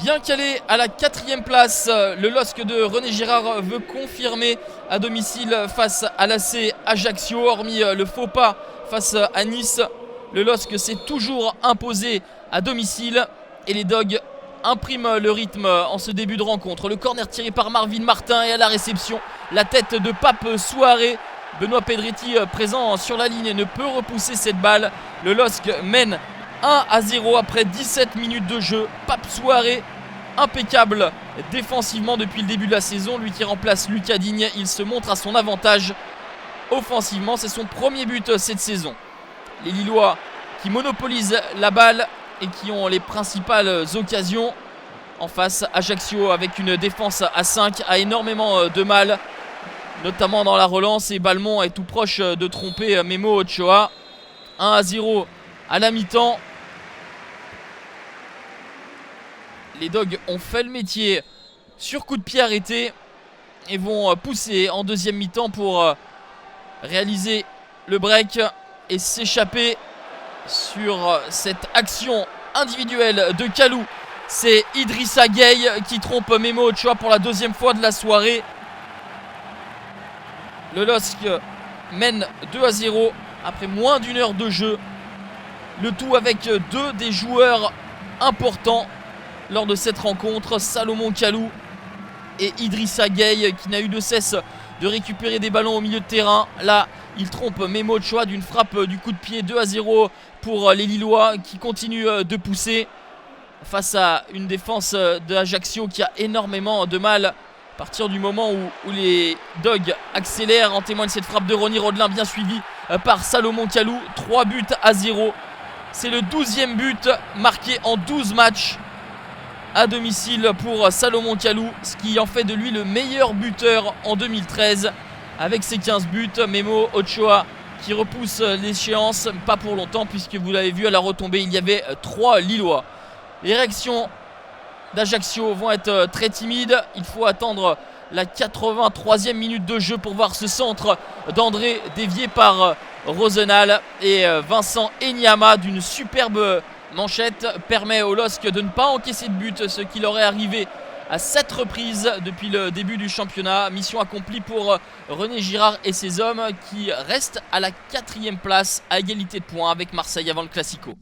bien calé à la 4e place. Le LOSC de René Girard veut confirmer à domicile face à l'AC Ajaccio. Hormis le faux pas face à Nice, le LOSC s'est toujours imposé à domicile et les Dogs impriment le rythme en ce début de rencontre. Le corner tiré par Marvin Martin et à la réception, la tête de Pape Souaré. Benoît Pedretti présent sur la ligne ne peut repousser cette balle. Le LOSC mène 1-0 après 17 minutes de jeu. Pape Souaré, impeccable défensivement depuis le début de la saison. Lui qui remplace Lucas Digne, il se montre à son avantage offensivement. C'est son premier but cette saison. Les Lillois qui monopolisent la balle et qui ont les principales occasions. En face, Ajaccio avec une défense à 5 a énormément de mal, notamment dans la relance, et Balmont est tout proche de tromper Memo Ochoa. 1-0 à la mi-temps. Les Dogs ont fait le métier sur coup de pied arrêté et vont pousser en deuxième mi-temps pour réaliser le break et s'échapper sur cette action individuelle de Kalou. C'est Idrissa Gueye qui trompe Memo Ochoa pour la deuxième fois de la soirée. Le LOSC mène 2-0 après moins d'une heure de jeu. Le tout avec deux des joueurs importants lors de cette rencontre, Salomon Kalou et Idrissa Gueye, qui n'a eu de cesse de récupérer des ballons au milieu de terrain. Là, il trompe Memo Ochoa d'une frappe du coup de pied. 2-0 pour les Lillois qui continuent de pousser face à une défense d'Ajaccio qui a énormément de mal à partir du moment où les Dogs accélèrent. En témoigne cette frappe de Ronny Rodelin bien suivie par Salomon Kalou. 3-0. C'est le 12e but marqué en 12 matchs à domicile pour Salomon Kalou, ce qui en fait de lui le meilleur buteur en 2013 avec ses 15 buts. Memo Ochoa qui repousse l'échéance, pas pour longtemps puisque vous l'avez vu à la retombée, il y avait 3 Lillois. Les réactions d'Ajaccio vont être très timides. Il faut attendre la 83e minute de jeu pour voir ce centre d'André dévié par Rosenal, et Vincent Enyama d'une superbe manchette permet au LOSC de ne pas encaisser de but, ce qui leur est arrivé à 7 reprises depuis le début du championnat. Mission accomplie pour René Girard et ses hommes qui restent à la 4e place à égalité de points avec Marseille avant le Classico.